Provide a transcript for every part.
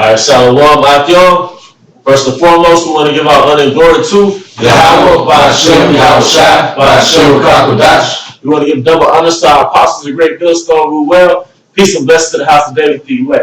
All right, Shalom, Akim. First and foremost, we want to give our honor and glory to Yahweh, Ba'ashem, Yahushua, Ba'ashem, Kakodash. We want to give double honor to our apostles, the great millstone, rule well. Peace and blessings to the house of David through you. All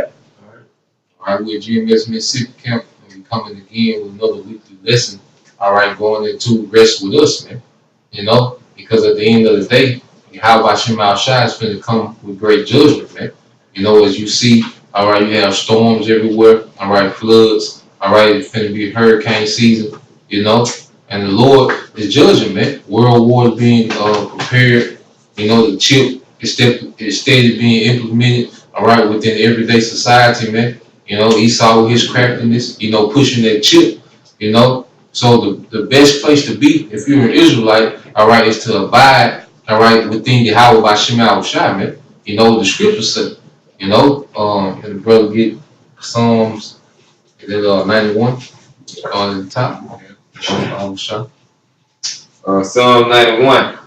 right, we're GMS Mississippi Camp, and we're coming again with another weekly lesson. All right, going into rest with us, man. You know, because at the end of the day, Yahweh Ba'ashem, Yahushua is going to come with great judgment, man. You know, as you see, all right, you have storms everywhere, all right, floods, all right, it's going to be hurricane season, you know, and the Lord is judging, man. World war is being prepared, you know, the chip is steady being implemented, all right, within everyday society, man. You know, Esau with his craftiness, you know, pushing that chip, you know. So the best place to be, if you're an Israelite, all right, is to abide, all right, within Yahweh Ba'ashem Yahushua, man. You know, the scriptures say, you know, and the brother get Psalms 91 on the top. Psalm 91.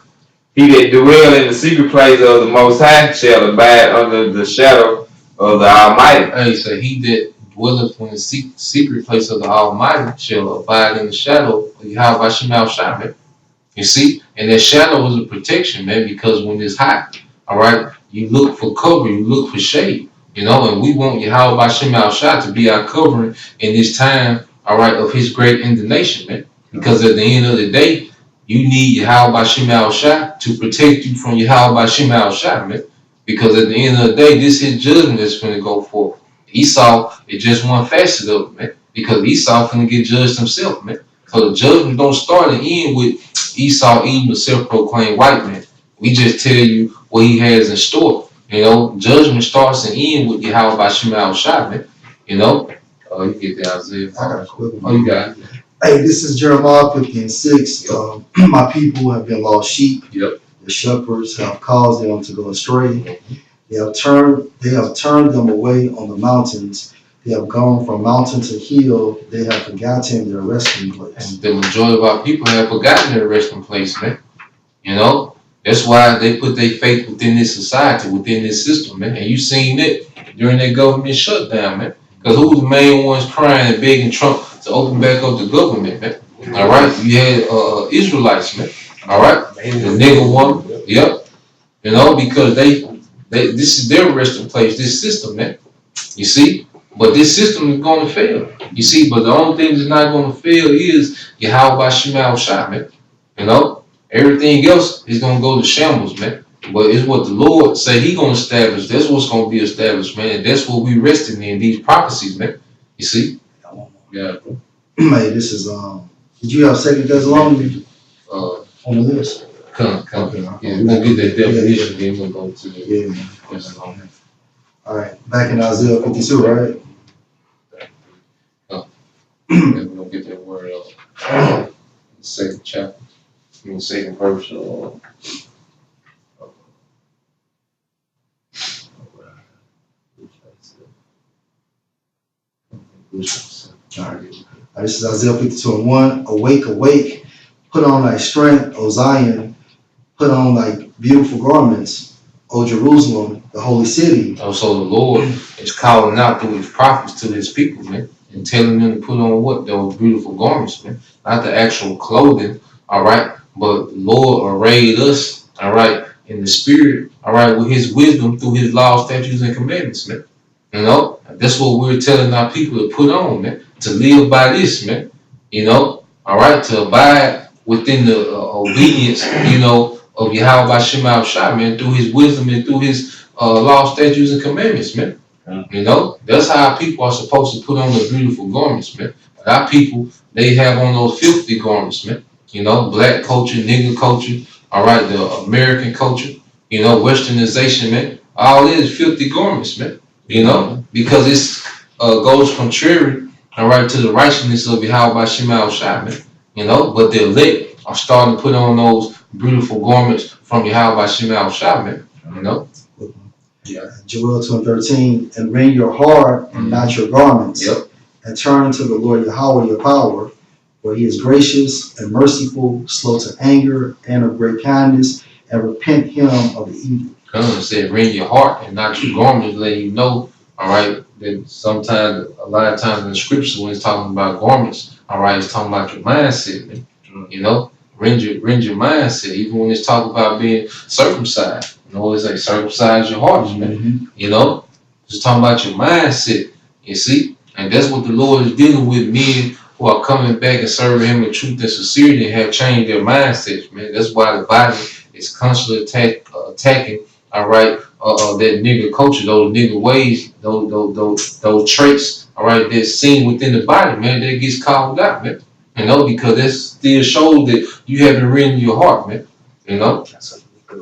He that dwell in the secret place of the Most High shall abide under the shadow of the Almighty. Hey, so he that dwelleth in the secret place of the Almighty shall abide in the shadow of Yahweh Ba'ashem Yahushua, man. You see, and that shadow is a protection, man, because when it's hot, all right, you look for cover, you look for shade, you know, and we want Yahweh Ba'ashem Yahushua to be our covering in this time, all right, of his great indignation, man. Because at the end of the day, you need Yahweh Ba'ashem Yahushua to protect you from Yahweh Ba'ashem Yahushua, man. Because at the end of the day, this is judgment that's going to go forth. Esau is just one facet of it, man. Because Esau finna get judged himself, man. So the judgment don't start and end with Esau eating a self-proclaimed white man. We just tell you what he has in store. You know, judgment starts and ends with Yahweh Ba'ashem Yahushua, man. You know, you get that, Isaiah. I got a quick one. Oh, you got it. Hey, this is Jeremiah 15:6. Yep. My people have been lost sheep. Yep. The shepherds have caused them to go astray. They have turned them away on the mountains. They have gone from mountain to hill. They have forgotten their resting place. And the majority of our people have forgotten their resting place, man. You know, that's why they put their faith within this society, within this system, man. And you seen it during that government shutdown, man. Because who was the main ones crying and begging Trump to open back up the government, man? All right, you had Israelites, man. All right, the nigga one, yep. You know, because they this is their resting place, this system, man. You see, but this system is going to fail. You see, but the only thing that's not going to fail is Yahweh Ba'ashem Yahushua, man. You know, everything else is going to go to shambles, man. But it's what the Lord say he going to establish. That's what's going to be established, man. And that's what we resting in, these prophecies, man. You see? Yeah. Hey, this is did you have 2 Thessalonians On the list? come. Yeah, we're going to get that definition, then we'll go to the question on that. All right, back in Isaiah 52, right? We're going to get that word up. Second chapter. Second verse. All right. This is Isaiah 52:1. Awake, awake, put on thy strength, O Zion, put on thy beautiful garments, O Jerusalem, the holy city. So the Lord is calling out through his prophets to his people, man, and telling them to put on what? Those beautiful garments, man. Not the actual clothing, all right, but the Lord arrayed us, all right, in the spirit, all right, with his wisdom through his laws, statutes, and commandments, man. You know, that's what we're telling our people to put on, man, to live by this, man. You know, all right, to abide within the obedience, you know, of Yahweh Ba'ashem Yahushua, man, through his wisdom and through his law, statutes, and commandments, man. You know, that's how our people are supposed to put on the beautiful garments, man. But our people, they have on those filthy garments, man. You know, black culture, nigger culture, all right, the American culture, you know, westernization, man. All this filthy garments, man. You know, because it's goes contrary, all right, to the righteousness of Yahweh Ba'ashem Yahushua, man. You know, but the elect are starting to put on those beautiful garments from Yahweh Ba'ashem Yahushua, man. You know? Yeah. Joel 2:13, and rend your heart and not your garments. Yep. And turn to the Lord Yahweh your power, for he is gracious and merciful, slow to anger, and of great kindness, and repent him of the evil. Come and said, rend your heart and not your garments, letting you know, all right, that sometimes, a lot of times in the scriptures when it's talking about garments, all right, it's talking about your mindset, man. You know, rend your mindset. Even when it's talking about being circumcised, you know, it's like circumcise your hearts, man. Mm-hmm. You know, just talking about your mindset. You see, and that's what the Lord is dealing with men who are coming back and serving Him in truth and sincerity and have changed their mindsets, man. That's why the body is constantly attacking. All right, that nigga culture, those nigga ways, those traits. All right, that's seen within the body, man. That gets called out, man. You know, because that still shows that you haven't written your heart, man. You know,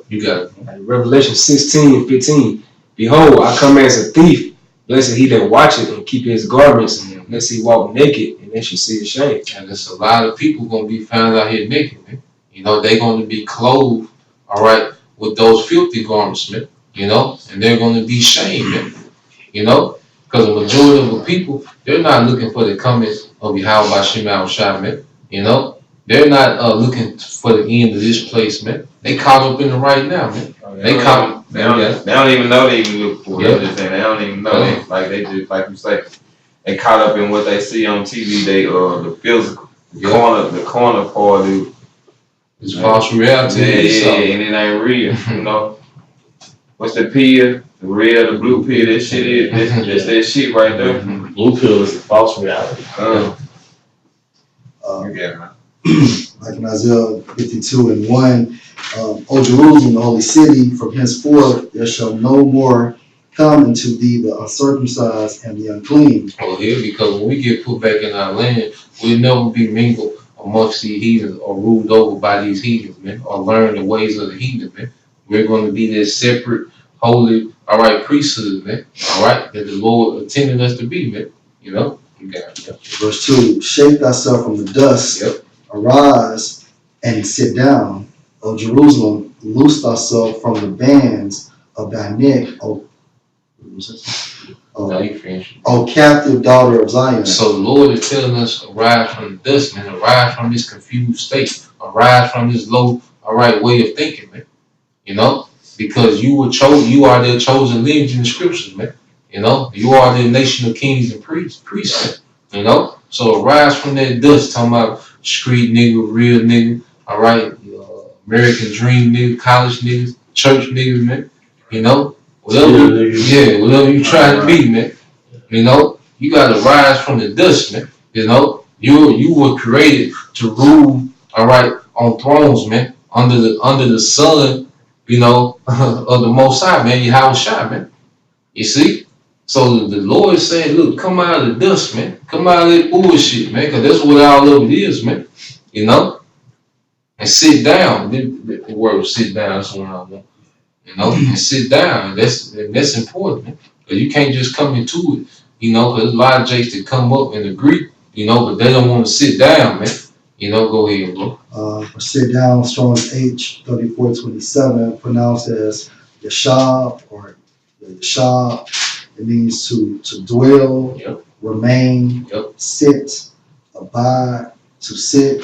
you got it. Revelation 16:15. Behold, I come as a thief. Blessed he that watcheth and keep his garments, lest he walk naked, and they should see his shame. And there's a lot of people gonna be found out here naked, man. You know, they're gonna be clothed, all right, with those filthy garments, man. You know, and they're gonna be shamed, man. You know, because the majority of the people, they're not looking for the coming of Yahweh Shema Shai, man. You know, they're not looking for the end of this place, man. They caught up in the right now, man. They caught. They don't even know they even look for it. Yeah. I'm just saying, they don't even know. They just, like you say, they caught up in what they see on TV. They the physical, the corner part of It's false reality. and it ain't real. You know, what's the pill? The red or the blue pill? That shit is that's that shit right there. Blue pill is a false reality. You get it, man. Like in Isaiah 52:1, O Jerusalem, the holy city, from henceforth there shall no more come into thee the uncircumcised and the unclean. Well, here, because when we get put back in our land, we'll never be mingled amongst the heathens or ruled over by these heathens, man, or learn the ways of the heathen, man. We're going to be this separate, holy, all right, priesthood, man, all right, that the Lord intended us to be, man. You know, you got it. Verse 2, shake thyself from the dust, arise and sit down. O Jerusalem, loose thyself from the bands of thy neck, Now you finish. O captive daughter of Zion. So the Lord is telling us, arise from the dust, man, arise from this confused state, arise from this low, all right, way of thinking, man. You know, because you were chosen, you are the chosen lineage in the scriptures, man. You know, you are the nation of kings and priests, man. You know, so arise from that dust, talking about street nigga, real nigga, all right, American dream nigga, college niggas, church niggas, man. You know, whatever you trying to be, man. You know, you gotta rise from the dust, man. You know, you were created to rule, all right, on thrones, man, under the sun, you know, of the Most High, man. Yahweh Shai, man. You see? So the Lord is saying, look, come out of the dust, man. Come out of that bullshit, man, because that's what all of it is, man. You know? And sit down. The word sit down, that's what I want. You know? And sit down. That's important, man. Because you can't just come into it, you know, because a lot of jakes that come up and agree, you know, but they don't want to sit down, man. You know, go ahead, bro. For sit down, Strong's H3427, pronounced as Yashab or Yashab. It means to dwell, remain, sit, abide, to sit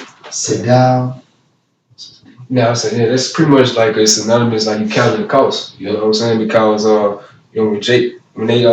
down. Yeah, I'm saying, that's pretty much like it's synonymous, like you counting the cost. You know what I'm saying? Because you know, with Jake, when they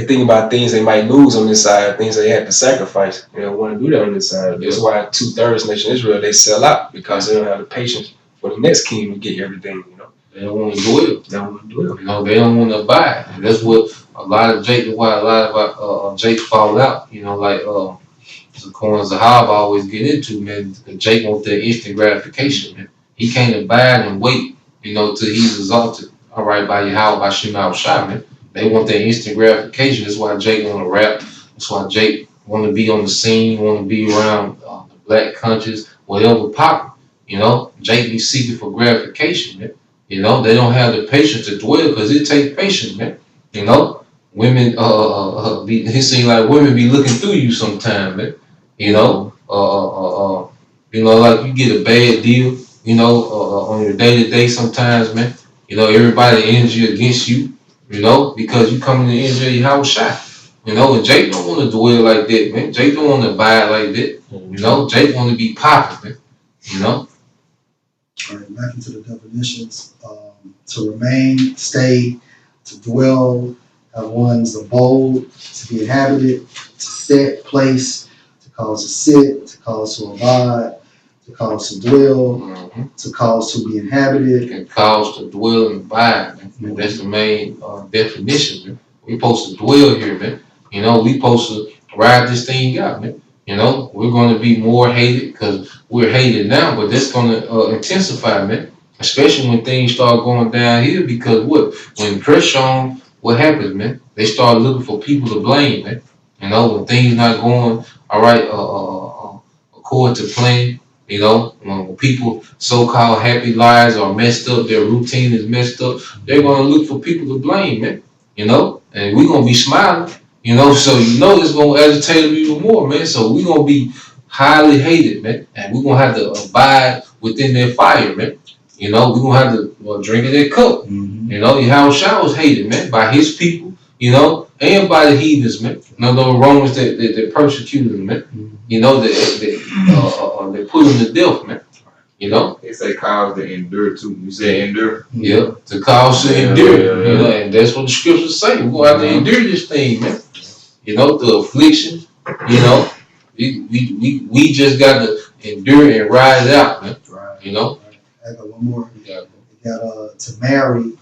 think about things they might lose on this side, things they have to sacrifice. They don't want to do that on this side. That's why 2/3 nation Israel, they sell out because they don't have the patience for the next king to get everything. You know, they don't want to dwell. They don't want to dwell. You know, they don't want to abide. And that's what a lot of Jake, why a lot of Jake fall out. You know, like Zakorn Zahab always get into, man. Jake wants that instant gratification, man. He can't abide and wait, you know, till he's exalted. All right, by Yahweh, by Shema Shai, man. They want that instant gratification. That's why Jake want to rap. That's why Jake want to be on the scene, want to be around the black countries, whatever popping. You know, Jake be seeking for gratification, man. You know, they don't have the patience to dwell because it takes patience, man. You know, women, it seems like women be looking through you sometime, man. You know, like you get a bad deal, you know, on your day-to-day sometimes, man. You know, everybody energy against you, you know, because you come in the energy of your house shot. You know, and Jake don't want to dwell like that, man. Jake don't want to abide like that. You know, Jake want to be popping, man. You know? All right, back into the definitions. To remain, stay, to dwell, One's abode, to be inhabited, to set, place, to cause to sit, to cause to abide, to cause to dwell, to cause to be inhabited. Can cause to dwell and abide, man. And that's the main definition, man. We supposed to dwell here, man. We supposed to ride this thing out, man. We're going to be more hated because we're hated now, but that's going to intensify, man. Especially when things start going down here, because when pressure on, what happens, man? They start looking for people to blame, man. When things not going all right, according to plan. When people so-called happy lives are messed up, their routine is messed up, they're gonna look for people to blame, man. And we're gonna be smiling, so it's gonna agitate them even more, man. So we're gonna be highly hated, man, and we're gonna have to abide within their fire, man. We're gonna have to drink of their cup. Yahushua was hated, man, by his people, and by the heathens, man. Those Romans that persecuted him, man. They put him to death, man. They say cause to endure too. You say endure? Yeah, to cause to endure. And that's what the scriptures say. We're gonna have to endure this thing, man. The affliction, we just got to endure and ride it out, man. Right. I got one more. You got to marry, and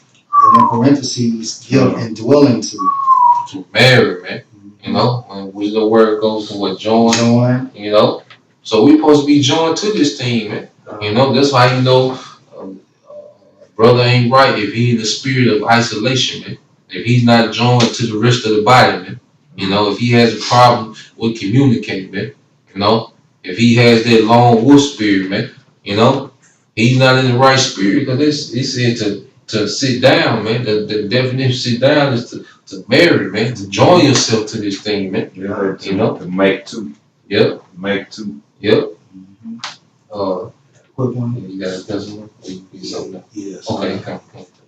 in parentheses, give and dwelling to marry, man. When the word goes to what join. So we're supposed to be joined to this thing, man. That's why brother ain't right if he in the spirit of isolation, man. If he's not joined to the rest of the body, man. If he has a problem with communicating, man. If he has that lone wolf spirit, man. He's not in the right spirit, because he said to sit down, man. The definition of sit down is to marry, man. To join yourself to this thing, man. To make two. Yep. Make two. Yep. Quick one. You got a testimony? Yes. Okay, come.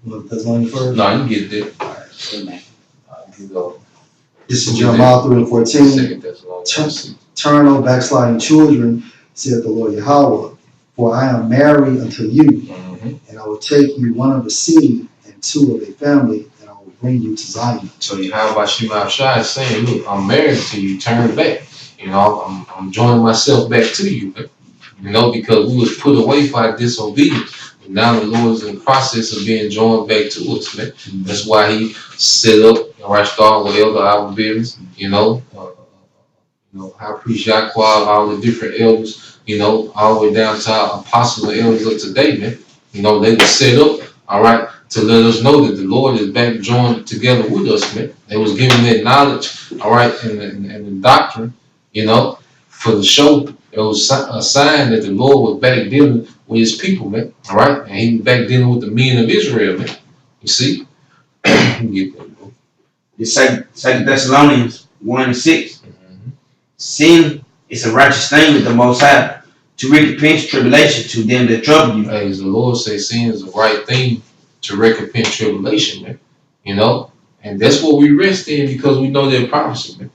You want the testimony first? No, you get it. All right. Amen. You go. This is Jeremiah 3:14. Second Thessalonians. Turn, O backsliding children, saith the Lord Yahweh, for I am married unto you, and I will take you one of the seed and two of a family, and I will bring you to Zion. So Yahweh Shema Shai is saying, look, I'm married to you, turn back. I'm joining myself back to you, because we was put away for our disobedience. And now the Lord is in the process of being joined back to us, man. That's why he set up, start with Elder Albert Business, High Priest Yahweh, all the different elders, all the way down to our apostles and elders of today, man. They were set up, to let us know that the Lord is back joined together with us, man. They was given that knowledge, and the doctrine, for the show. It was a sign that the Lord was back dealing with his people, man. And he was back dealing with the men of Israel, man. You see? It's Second Thessalonians 1:6. Sin is a righteous thing with the Most High, to recompense tribulation to them that trouble you. As the Lord says, sin is the right thing to recompense tribulation, man. And that's what we rest in, because we know their prophecy, man.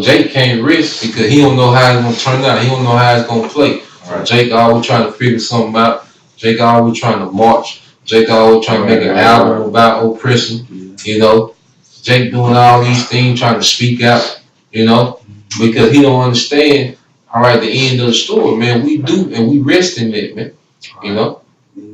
Jake can't rest because he don't know how it's gonna turn out. He don't know how it's gonna play. Jake always trying to figure something out. Jake always trying to march. Jake always trying to make an album about oppression. Jake doing all these things, trying to speak out. Because he don't understand. The end of the story, man. We do, and we rest in it, man. The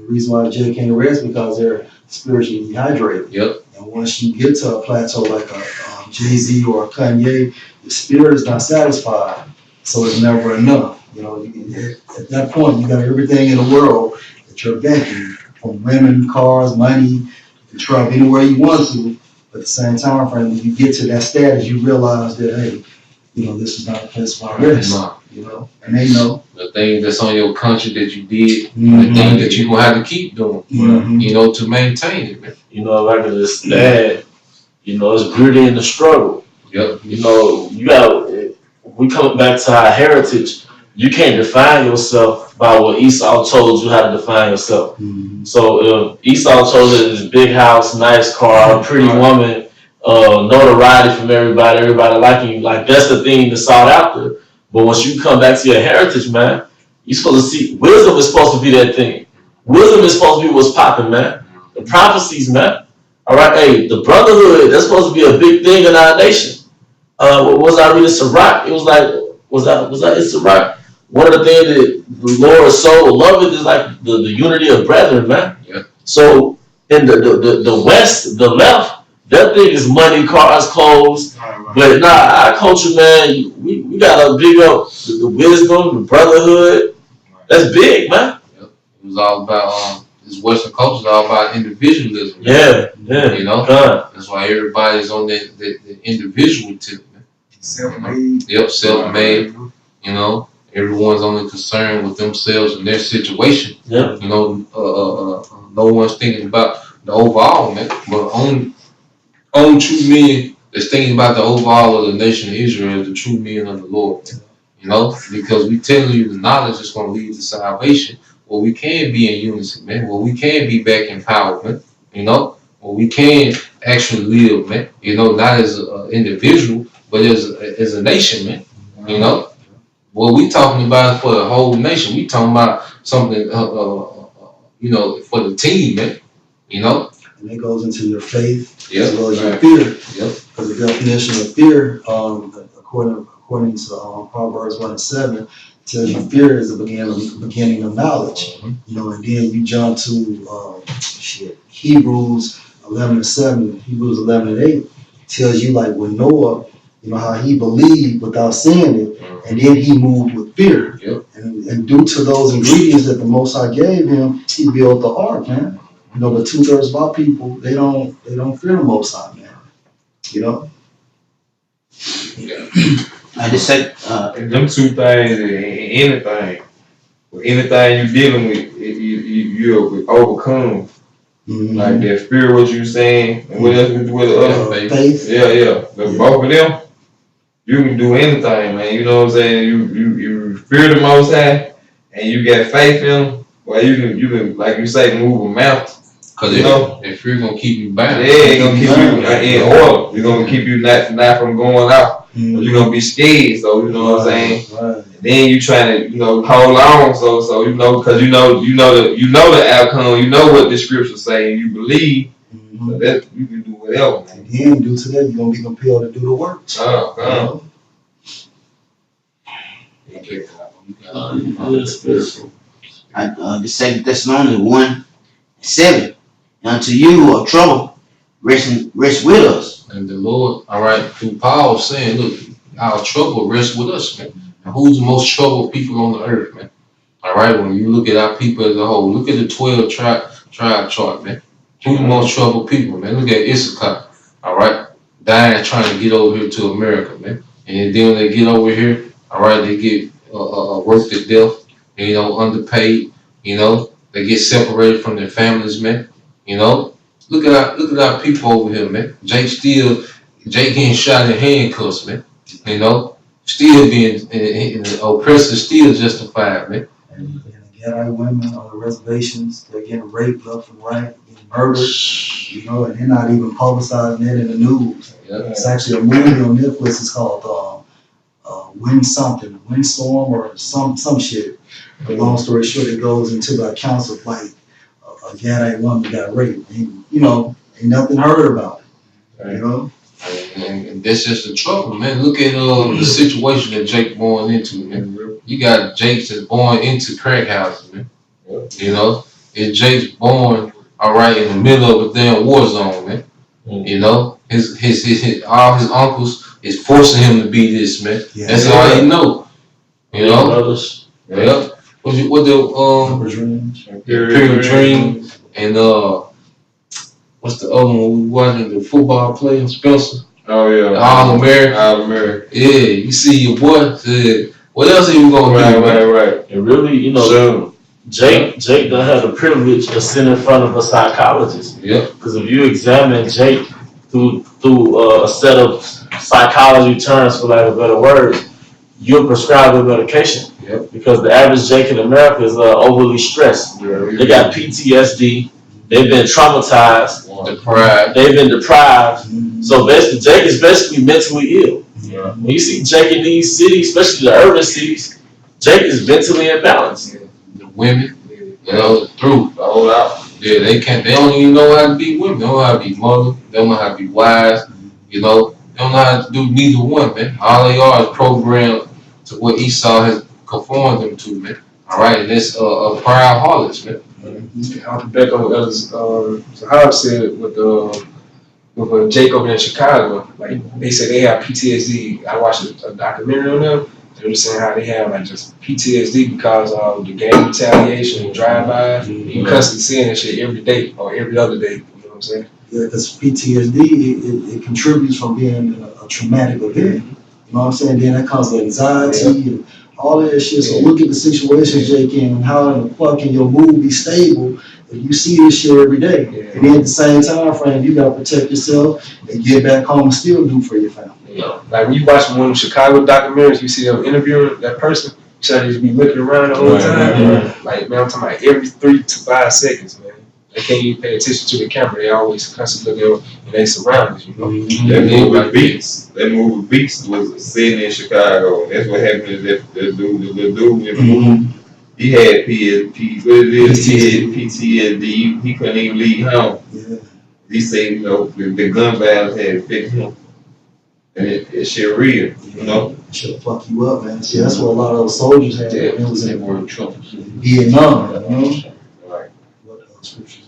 reason why Jay can't rest because they're spiritually dehydrated. Yep. And once you get to a plateau like a Jay-Z or a Kanye, the spirit is not satisfied, so it's never enough. At that point, you got everything in the world that you're banking, from women, cars, money. You can travel anywhere you want to, but at the same time frame, when you get to that status, you realize that, hey, this is not the place for rest. And they know. The thing that's on your conscience that you did, the thing that you're going to have to keep doing, to maintain it, man. Like it's sad, it's beauty in the struggle. Yep. We come back to our heritage. You can't define yourself by what Esau told you how to define yourself. So if Esau told you this big house, nice car, pretty woman, notoriety from everybody liking you, like that's the thing that's sought after. But once you come back to your heritage, man, you're supposed to see wisdom is supposed to be that thing. Wisdom is supposed to be what's popping, man. The prophecies, man. All right, hey, the brotherhood, that's supposed to be a big thing in our nation. What was I reading Sirach? It was like, was that in Sirach? One of the things that the Lord so loving is like the unity of brethren, man. Yeah. So in the West, the left, that thing is money, cars, clothes. But nah, our culture, man, we gotta big up the wisdom, the brotherhood. That's big, man. It was all about this Western culture is all about individualism. Yeah, yeah. You know, God. that's why everybody's on the individual tip. Self-made. Yep, self-made. You know, everyone's only concerned with themselves and their situation. Yeah. You know, no one's thinking about the overall, man. But only true men that's thinking about the overall of the nation of Israel is the true men of the Lord. You know, because we telling you the knowledge is going to lead to salvation. Well, we can be in unity, man. Well, we can be back in power, man. You know, well, we can actually live, man. You know, not as an individual, but as a nation, man. You know, what we talking about for the whole nation. We talking about something, you know, for the team, man. You know. And it goes into your faith Yep. as well as your Right. fear. Yep. Because the definition of fear, according to Proverbs 1:7, tells you fear is the beginning of knowledge. You know, and then you jump to Hebrews 11:7, Hebrews 11:8 tells you like with Noah, you know how he believed without seeing it, and then he moved with fear. Yep. And due to those ingredients that the Most High gave him, he built the ark, man. You know, but 2/3 of our people, they don't fear the Most High, man. You know. I just said, And them two things, anything you dealing with, you'll overcome. Mm-hmm. Like that fear, what you saying, and what else with the other? Faith. Yeah. Both of them, you can do anything, man. You know what I'm saying? You fear the Most High, and you got faith in Him. Well, you can like you say, move a mountain. Cause You know, if fear gonna keep you bound. yeah, it's gonna keep you in order. It's gonna keep you not from going out. Mm-hmm. You're gonna be scared, so you know what I'm saying. Right. And then you trying to hold on, so you know, because you know the outcome. You know what the scriptures say, and you believe. Mm-hmm. So that you can do whatever, man. And then due to that, you're gonna be compelled to do the work. the 2 Thessalonians 1:7. Unto you who are troubled, rest with us. And the Lord, all right, through Paul saying, look, our trouble rests with us, man. And who's the most troubled people on the earth, man? All right, when you look at our people as a whole, look at the 12 tribe chart, man. Who's the most troubled people, man? Look at Issachar, all right, dying trying to get over here to America, man. And then when they get over here, all right, they get worked to death, you know, underpaid, you know, they get separated from their families, man. You know, look at our people over here, man. Jake getting shot in handcuffs, man. You know, still being oppressed is still justified, man. And Ghetto women on the reservations, they're getting raped left and right, getting murdered, you know, and they're not even publicizing it in the news. Yeah. It's actually a movie on Netflix. It's called Windstorm or some shit. But long story short, it goes into the accounts of like a Ghetto woman got raped, and you know, ain't nothing heard about it. You know. And that's just the trouble, man. Look at the situation that Jake born into, man. You got Jake that's born into crack houses, man. You know, if Jake's born all right in the middle of a damn war zone, man. You know, his all his uncles is forcing him to be this, man. Yeah. That's all he know. You know. Brothers. Yeah. What the Dreams. Imperial Dream and what's the other one we watching, the football player Spencer? Oh yeah. All American. All American. Yeah, you see your boy said, what else are you gonna do? Right. And really, you know, So, Jake done had the privilege of sitting in front of a psychologist. Yep. Because if you examine Jake through a set of psychology terms, for lack of better words, you'll prescribe a medication. Yep. Because the average Jake in America is overly stressed. They got PTSD. They've been traumatized. Deprived. They've been deprived. Mm-hmm. So basically, Jake is basically mentally ill. Yeah. When you see Jake in these cities, especially the urban cities, Jake is mentally imbalanced. The women, you know, through. hold out. Yeah, they can't. They don't even know how to be women. They don't know how to be mothers. They don't know how to be wives. You know, they don't know how to do neither one, man. All they are is programmed to what Esau has conformed them to, man. All right, and it's proud harlots, man. I'll be back on others. So how I said with Jake over in Chicago, like they say they have PTSD. I watched a documentary on them. They were saying how they have like just PTSD because of the gang retaliation and drive-by. You constantly seeing that shit every day or every other day. You know what I'm saying? Yeah, because PTSD, it contributes from being a traumatic event. You know what I'm saying? Then that comes with anxiety and all of that shit. So look at the situation, Jake, and how in the fuck can your mood be stable if you see this shit every day? And then at the same time frame, you gotta protect yourself and get back home and still do for your family. Yeah. Like when you watch one of the Chicago documentaries, you see them interviewing that person, so they just be looking around the whole time. Like, man, I'm talking about every 3 to 5 seconds, man. They can't even pay attention to the camera. They always constantly looking in their surroundings, you know. That movie Beats was set in Chicago, and that's what happened to that dude, the little dude in the movie. He had PTSD. He couldn't even leave home. Yeah. He said, you know, the gun violence had affected him. And it shit real, you know. Shit'll fuck you up, man. See, that's what a lot of those soldiers had. Yeah, It was they in were in trouble. Vietnam, you know? Right. What scriptures?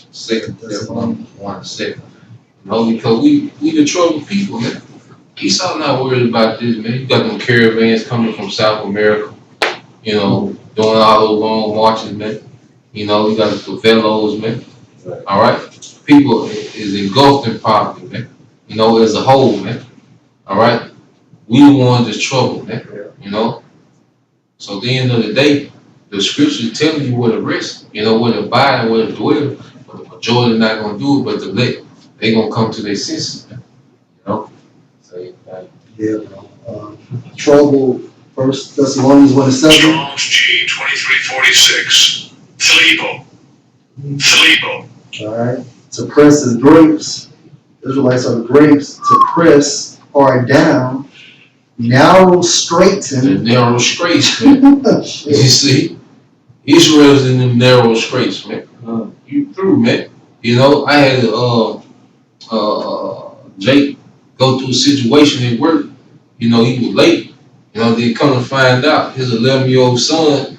Second, that's 1:2. You know, because we the troubled people, man. Esau not worried about this, man. You got them caravans coming from South America, you know, doing all those long marches, man. You know, you got the favelas, man. Right. All right? People is engulfed in poverty, man. You know, as a whole, man. All right? We the ones that's troubled, man. You know? So at the end of the day, the scriptures telling you where to rest, you know, where to abide and where to dwell. But the majority not going to do it, but they going to come to their senses, man. You know? So, Yeah, bro. Trouble, 1 Thessalonians 1:7. Strong's G 2346. Filippo. All right. To press as grapes. Israelites are the grapes. To press or down. Narrow straighten. the narrow straits, man. You see? Israel's in them narrow straits, man. You through, man. You know, I had Jake go through a situation at work. You know, he was late. You know, then come to find out his 11-year-old son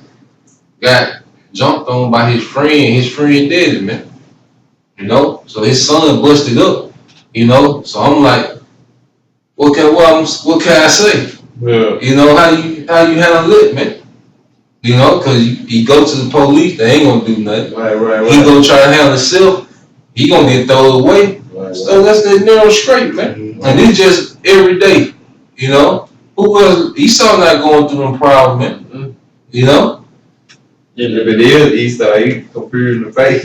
got jumped on by his friend dead, man. You know, so his son busted up. You know, so I'm like, what can I say? Yeah. You know, how you handle it, man? You know, cause he go to the police, they ain't gonna do nothing. Right. He gonna try to handle himself, he gonna get thrown away. Right. So that's the narrow straight, man. And it's just every day, you know. Who was Esau not going through them problems, man? You know? If it is Esau, he confused the face.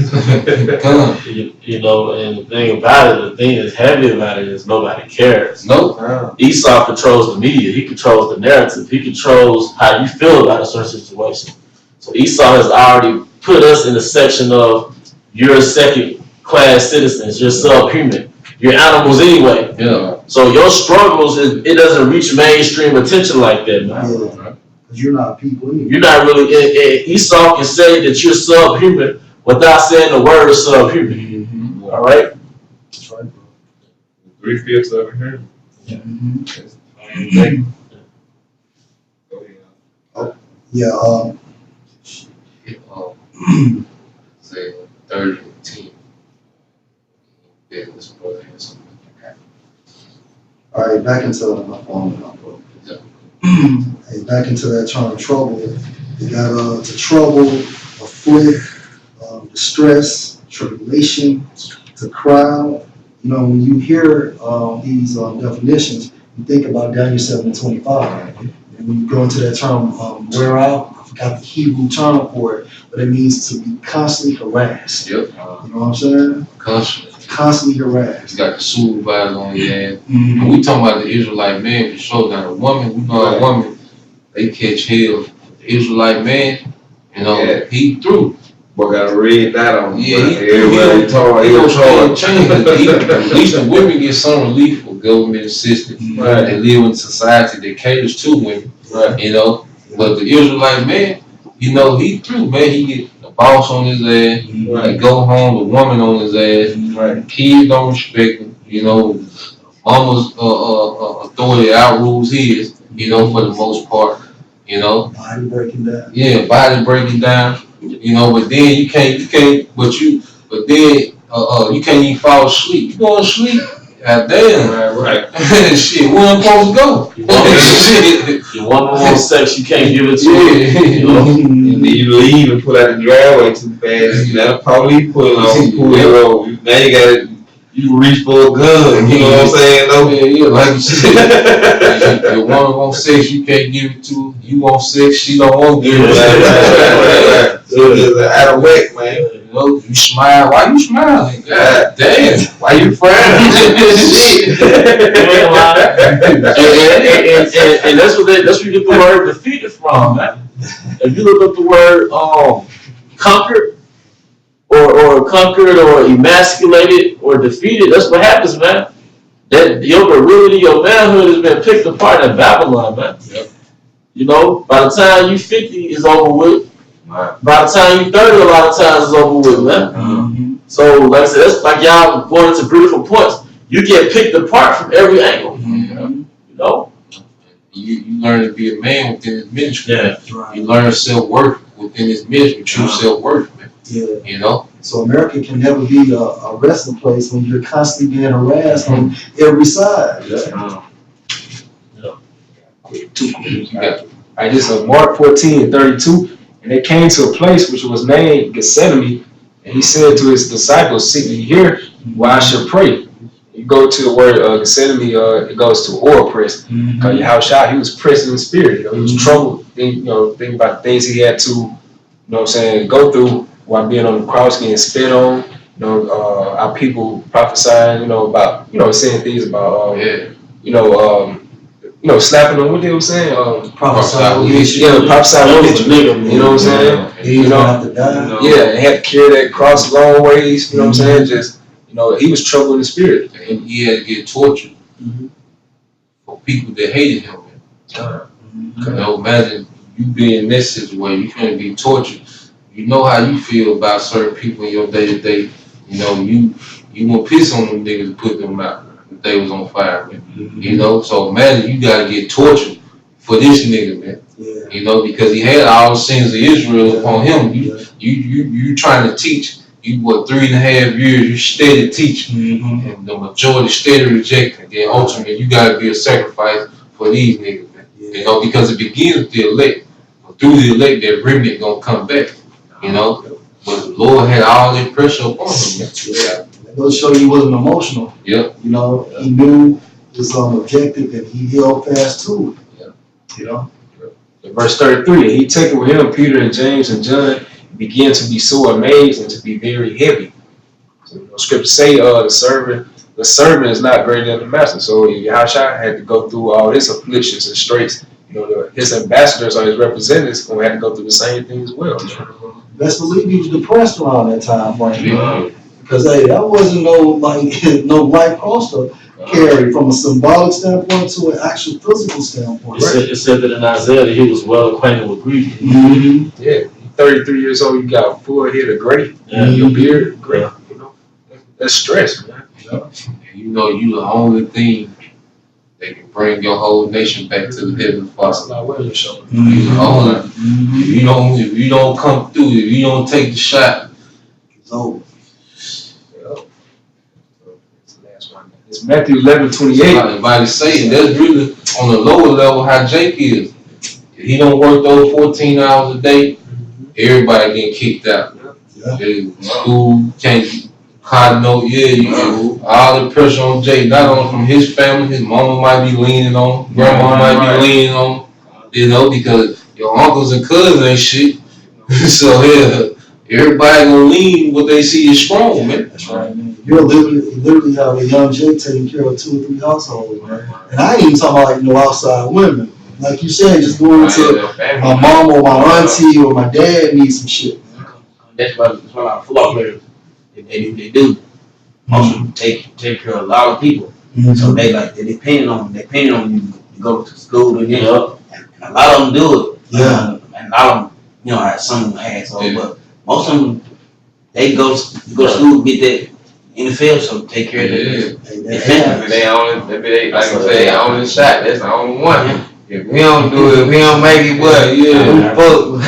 Come on. You know, and the thing about it, the thing that's heavy about it is nobody cares. Nope. Esau controls the media. He controls the narrative. He controls how you feel about a certain situation. So Esau has already put us in the section of you're second-class citizens. You're subhuman. You're animals anyway. Yeah. So your struggles, it doesn't reach mainstream attention like that, man. Yeah. Because you're not people either. You're not really. Esau can say that you're subhuman without saying the word subhuman. All right. That's right, bro. 3/5 over here. Yeah. Say 30 and 10. Yeah, this brother has something. All right. Back into my phone now, bro. Hey, back into that term trouble. You got to trouble, afflict, distress, tribulation, to crowd. You know, when you hear these definitions, you think about Daniel 7:25. And when you go into that term wear out, I forgot the Hebrew term for it, but it means to be constantly harassed. Yep. You know what I'm saying? Constantly harassed. You got the supervisor on your ass. Mm-hmm. And we talking about the Israelite man for sure. Now the woman, we know a woman, they catch hell. The Israelite man, you know, he through. Boy got a red dot on him. Yeah, Everybody told he him. gonna change. At least the women get some relief for government assistance. Right. They live in society that caters to women. Right. You know, but the Israelite man, you know, he through, man. He get boss on his ass. He go home, the woman on his ass. Right. Kids don't respect him. Mama's authority outrules his. For the most part. Body breaking down. Yeah, body breaking down. But then you can't, but then you can't even fall asleep. You going to sleep? God damn. Right. Shit, where I'm supposed to go? Shit. Your woman wants sex, you can't give it to her. And then you leave and pull out the driveway too fast. Now the police pull the road. Now you reach for a gun. You know what I'm saying? Though? Yeah, like you said. Your woman wants sex, you can't give it to her. You want sex, she don't want to give it to Right. So it's out of whack, man. You smile. Why you smiling? God damn. Why you frowning? Shit. And that's where you get the word defeated from, man. If you look up the word conquered or emasculated or defeated, that's what happens, man. That your virility, your manhood has been picked apart in Babylon, man. Yep. By the time you 50 is over with. Right. By the time you 30, a lot of times it's over with, man. Mm-hmm. So, like I said, that's like y'all going into beautiful points. You get picked apart from every angle. Mm-hmm. You learn to be a man within his ministry. Yeah. Right. You learn self-worth within his ministry, true self-worth, man. Yeah. So America can never be a resting place when you're constantly being harassed on every side. Alright, this is Mark 14:32. And they came to a place which was named Gethsemane, and he said to his disciples, "Sit ye here while I shall pray." You go to the word Gethsemane, it goes to oil press. Because Yahushua, he was pressed in the spirit. He was troubled. Thinking about the things he had to, go through while being on the cross, getting spit on. Our people prophesying, about, saying things about, slapping them. What they were saying? Prophesy. Prophesy. You know what I'm saying? He's gonna have to die. Yeah, they had to carry that cross long ways. You know what I'm saying? Just, he was troubled in the spirit. And he had to get tortured for people that hated him. Imagine you being in this situation, you're going to be tortured. You know how you feel about certain people in your day to day. You want to piss on them niggas and put them out if they was on fire, man. So imagine you got to get tortured for this nigga, man. Yeah. Because he had all the sins of Israel upon him. You trying to teach. You 3.5 years, you steady teaching, and the majority steady rejecting. Then ultimately, you gotta be a sacrifice for these niggas, man. Because it begins with the elect. But through the elect, that remnant gonna come back. But the Lord had all that pressure upon him, man. That goes to show you he wasn't emotional. Yep. He knew his objective and he held fast to it. In verse 33, he taken with him Peter and James and John, began to be so amazed and to be very heavy. So, scripture say the servant is not greater than the master. So Yahushua had to go through all his afflictions and straits. His ambassadors or his representatives going to have to go through the same thing as well. Best believe he was depressed around that time, right? Because that wasn't no light cross to carry from a symbolic standpoint to an actual physical standpoint. It said that in Isaiah that he was well acquainted with grief. Yeah. 33 years old, you got a full head of gray, your beard, gray. That's stress, man. You the only thing that can bring your whole nation back to the heavenly Father. If you don't come through, if you don't take the shot, it's over. It's Matthew 11:28. Everybody saying that's really on the lower level how Jake is. If he don't work those 14 hours a day, everybody getting kicked out. School can't all the pressure on Jay, not only from his family, his mama might be leaning on, grandma might be leaning on, because your uncles and cousins ain't shit. So everybody gonna lean what they see is strong, man. That's right, man. You're literally have a young Jay taking care of 2 or 3 households, man. And I ain't even talking about outside women. Like you said, just going to my mom or my auntie or my dad needs some shit. That's why a lot of football players they do also take care of a lot of people. So they depend on you to go to school and and a lot of them do it. Yeah. And a lot of them, some has but Most of them, they go to school, get that NFL, so take care of their family. They only, they like I say, only shot. That's the only one. If we don't do it, if we don't make it, what? Yeah. Fuck.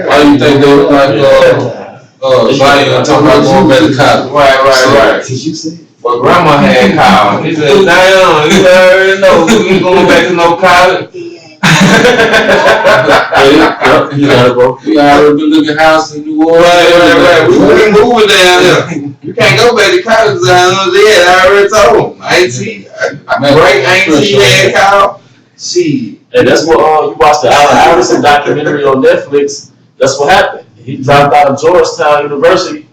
Why you think they was like, Zion talking about going back to college? Right. Did you say? But grandma had called. He said, "Damn, you already know we ain't going back to no college." You gotta go. We already been looking house in New Orleans. Right. We moving down there. You can't go back to college down there. I already told him. Great auntie had called. She. And that's what you watch the Allen Iverson documentary on Netflix. That's what happened. He dropped out of Georgetown University.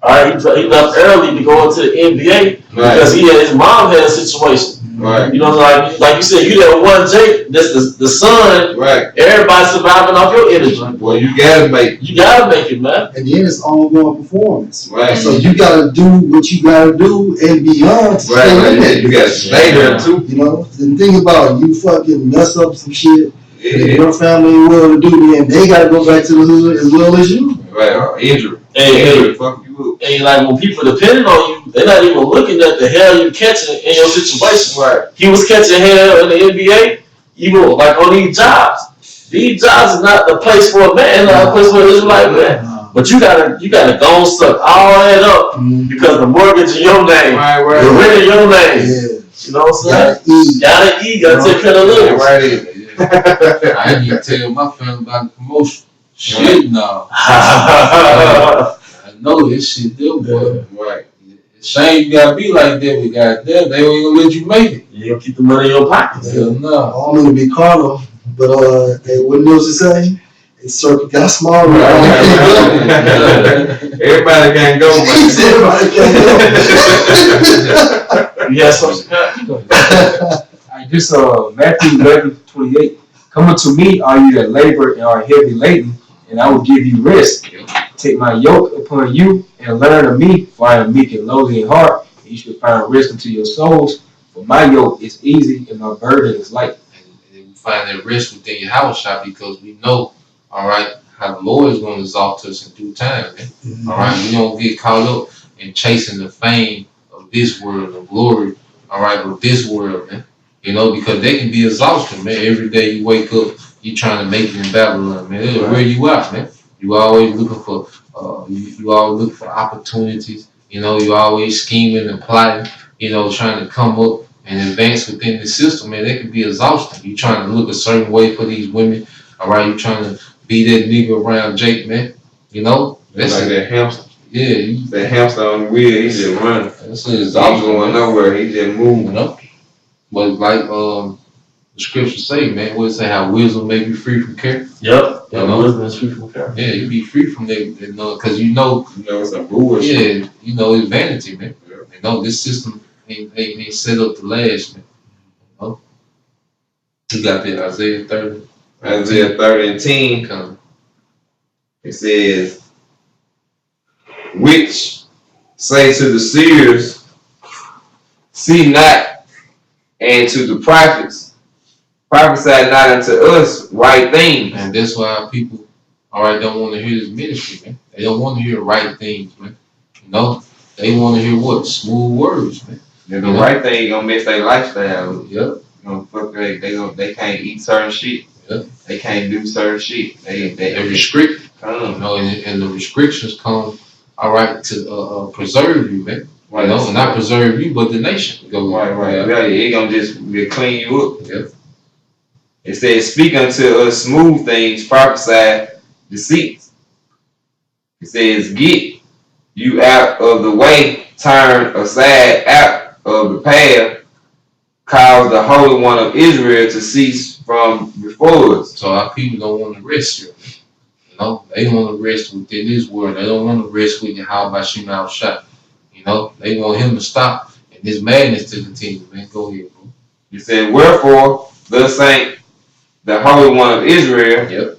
All right, he left early to go into the NBA because his mom had a situation. Right. You know, like you said, you that one Jake, that's the son. Right. Everybody surviving off your energy. Well, you gotta make it, man. And then it's ongoing performance. Right. So you gotta do what you gotta do and beyond to stay in it. You gotta stay there too. You know, the thing about it, you fucking mess up some shit, and Yeah. your family ain't willing to do, then they gotta go back to the hood as well as you. Right. Injury. Hey, fuck you up. and like when people depending on you, they're not even looking at the hell you catching in your situation. Right. He was catching hell in the NBA, even like on these jobs. These jobs is not the place for a man, not a place for an Israelite man. But you gotta go and suck all that up because the mortgage in your name, the rent in your name. Yeah. You know what I'm saying? Gotta eat, gotta take care of the living. I ain't even tell my family about the promotion. Shit, no. I know this shit, there, boy. Right. It's shame you gotta be like that, but goddamn, they ain't gonna let you make it. You don't keep the money in your pockets. Hell I no. don't mean to be carnal, but hey, what Nils is saying? It's circle got small. Everybody can't go. He said everybody can't go. You have something? This Matthew 11:28. Coming to me, are you that labor and are heavy laden, and I will give you rest. Take my yoke upon you and learn of me, for I am meek and lowly in heart, and you should find rest unto your souls. For my yoke is easy and my burden is light. And we find that rest within your house shop because we know, all right, how the Lord is going to exalt us in due time. Man. All right, we don't get caught up in chasing the fame of this world, the glory, all right, of this world, man. You know, because they can be exhausting, man. Every day you wake up, you trying to make it in Babylon, man. It'll wear you out, man. You always looking for, you always look for opportunities. You know, you always scheming and plotting. You know, trying to come up and advance within the system, man. They can be exhausting. You trying to look a certain way for these women, all right. You trying to be that nigga around Jake, man. You know, That's like that hamster. Yeah, that hamster on the wheel. He just running. That's exhausting. Going nowhere. He just moving. You know. But like the scriptures say, man, what it say, how wisdom may be free from care. Yep. You know? Wisdom is free from care. Yeah, you be free from that, you know, because you know it's a bullshit. Yeah, you know it's vanity, man. Yeah. You know this system ain't set up to last, man. You know, you got that Isaiah 30. Isaiah 30:10 coming. It says, which say to the seers, see not. And to the prophets, prophesy not unto us right things. And that's why people, all right, don't want to hear this ministry, man. They don't want to hear right things, man. You know, they want to hear what? Smooth words, man. And the right thing gonna mess their lifestyle. Yep. They can't eat certain shit. Yep. They can't do certain shit. They restrict. You know, and the restrictions come, all right, to preserve you, man. You know, and not preserve you, but the nation. Right. Yeah, it gonna just clean you up. Yep. It says, speak unto us smooth things, prophesy deceits. It says, get you out of the way, turn aside out of the path, cause the Holy One of Israel to cease from before us. So our people don't want to rest here. You know, they want to rest within this world. They don't want to rest with Yahweh Shema Shah. You know, they want him to stop and this madness to continue, man. Go ahead, bro. You said, wherefore, thus saint the Holy One of Israel, yep.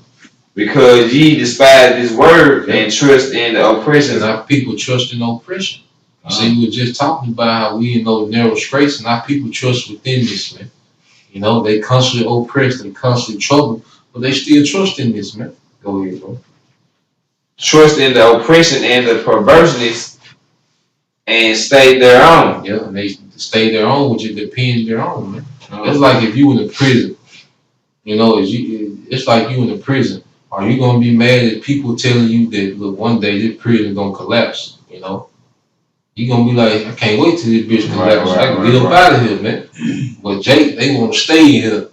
Because ye despise this word and trust in the oppression. And our people trust in oppression. You see, we were just talking about how we in those narrow straits and our people trust within this, man. You know, they constantly oppressed, they constantly troubled, but they still trust in this, man. Go ahead, bro. trust in the oppression and the perverseness, and stay their own. Yeah, and they stay their own, which it depends their own, man. It's like if you in a prison, you know, it's like you in a prison. Are you gonna be mad at people telling you that look one day this prison gonna collapse? You know, you gonna be like, I can't wait till this bitch collapse. I can get up out of here, man. But Jake, they want to stay here.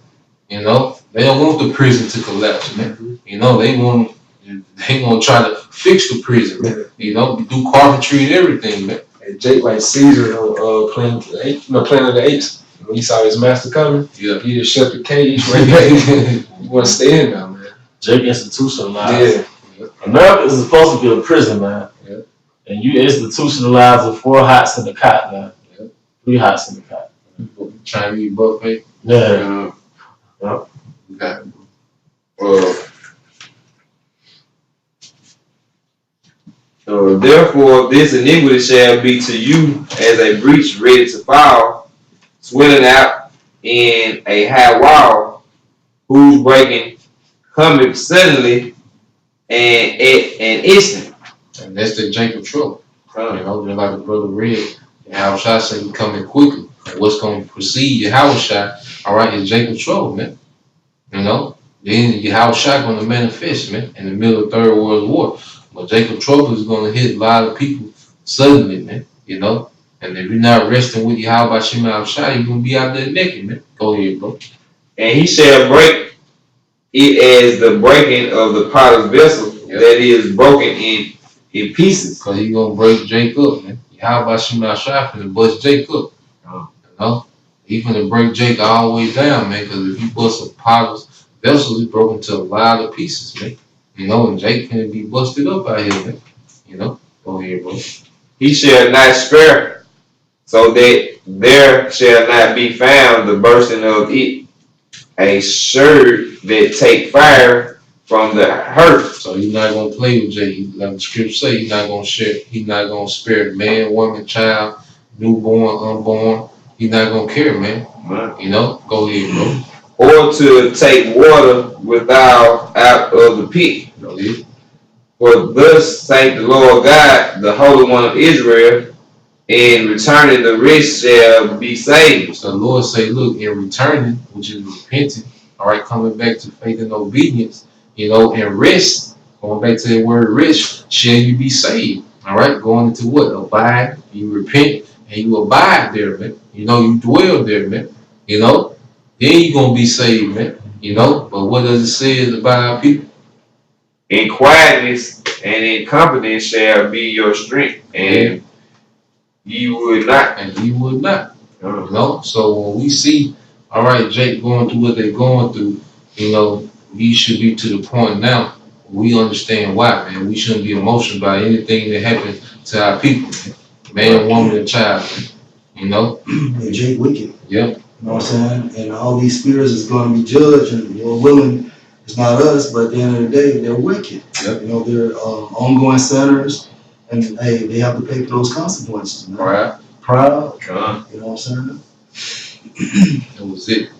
You know, they don't want the prison to collapse, man. You know, they want to try to fix the prison, man. You know, do carpentry and everything, man. And Jake like Caesar Planet of the Apes. When he saw his master coming, Yeah. he just shut the cage right there. He wasn't staying there, man. Jake institutionalized. Yeah. America is supposed to be a prison, man. Yeah. And you institutionalize with 4 hots in the cot, man. Yeah. 3 hots in the cot. Trying to eat buffet. Yeah. Okay. Therefore, this iniquity shall be to you as a breach ready to fall, swelling out in a high wall, whose breaking cometh suddenly and at an instant. And that's the Jacob trouble. You know, just like the brother read, Yahushua said he coming quickly. And what's going to precede Yahushua, all right, is Jacob trouble, man. You know, then Yahushua going to manifest, man, in the middle of Third World War. But Jacob trouble is going to hit a lot of people suddenly, man. You know, and if you're not resting with Yahweh Shem Yahushua, you're going to be out there naked, man. Go ahead, bro. And he shall break it as the breaking of the potter's vessel that is broken in pieces. Because he's going to break Jacob, man. Yahweh Shem Yahushua finna bust Jacob. You know, he finna break Jacob all the way down, man. Because if you bust a potter's vessel, it's broken to a lot of pieces, man. You know, and Jake finna be busted up out here, man. You know, go ahead, bro. He shall not spare, so that there shall not be found the bursting of it, a shirt that take fire from the hurt. So he's not gonna play with Jake. Like the scripture say, he's not gonna spare man, woman, child, newborn, unborn. He's not gonna care, man. Right. You know, go ahead, bro. Or to take water without out of the pit. Go ahead. For thus saith the Lord God, the Holy One of Israel, in returning the rich shall be saved. So the Lord say, look, in returning, which is repenting, all right, coming back to faith and obedience, you know, and rest, going back to the word rest, shall you be saved. All right, going into what? Abide, you repent, and you abide there, man. You know, you dwell there, man. You know, then you're going to be saved, man. You know, but what does it say about our people? In quietness and in confidence shall be your strength, and ye would not. And he would not. You know, so when we see, all right, Jake going through what they're going through, you know, we should be to the point now, we understand why, man. We shouldn't be emotional about anything that happens to our people, man, woman, and child, man. You know? And Jake wicked. Yep. You know what I'm saying? And all these spirits is going to be judged, and Lord willing, it's not us, but at the end of the day, they're wicked. Yep. You know, they're ongoing sinners, and hey, they have to pay for those consequences, man. Right. Proud, you know what I'm saying? That was it.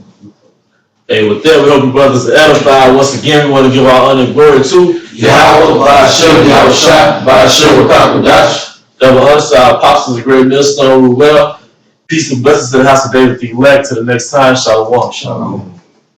Hey, with that, we hope you brothers are edified. Once again, we want to give our honor and glory to Yahweh, Ba'ashem, Yahushua, Ba'ashem, Wakakadash. That will answer our apostles, great millstone, rule well. Peace and blessings to the house of David, the elect. To the next time, Shalom. Shalom.